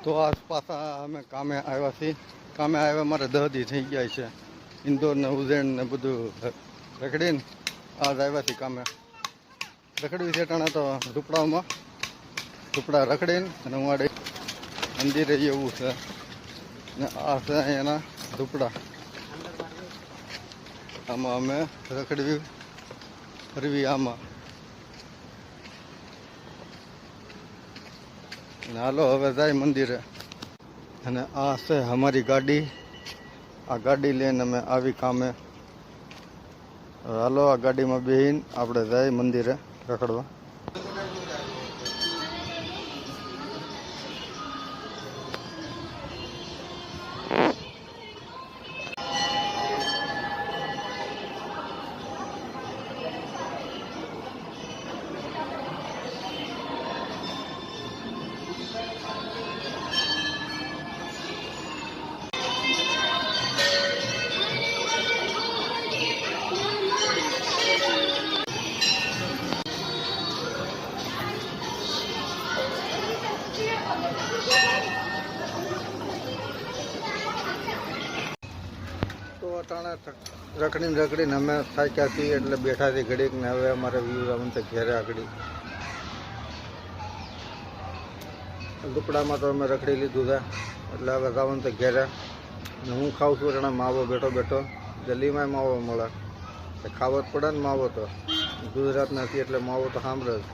તો આસપાસ અમે કામે આવ્યા છીએ. કામે આવ્યા મારે 10 દી થઈ ગયા છે. ઇન્દોર ને ઉજ્જૈન ને બધું રખડીને આજ આવ્યા છીએ કામે. રખડવી છે ટાણા તો ઝૂંપડા રખડીને અને હું આડે મંદિરે એવું છે ને આ છે એના ઝૂંપડા. આમાં અમે રખડવી ફરવી આમાં. હાલો હવે જાય મંદિરે. અને આ છે અમારી ગાડી. આ ગાડી લઈને અમે આવી કામે. હાલો આ ગાડીમાં બેહીને આપણે જાય મંદિરે રખડવા. તો અટાણે રખડીને અમે થાક્યા છીએ એટલે બેઠા છીએ ઘડીક ને હવે અમારે વ્યૂ આવવાનું તો ઘેરે આગળ. ઝૂંપડામાં તો અમે રખડી લીધું છે એટલે હવે જવાનું તો ઘેરે. ને હું ખાઉં છું અટાણે માવો બેઠો જલ્દીમાં માવો મળે. ખાવો જ પડે ને માવો તો ગુજરાત નથી એટલે માવો તો સાંભળે જ.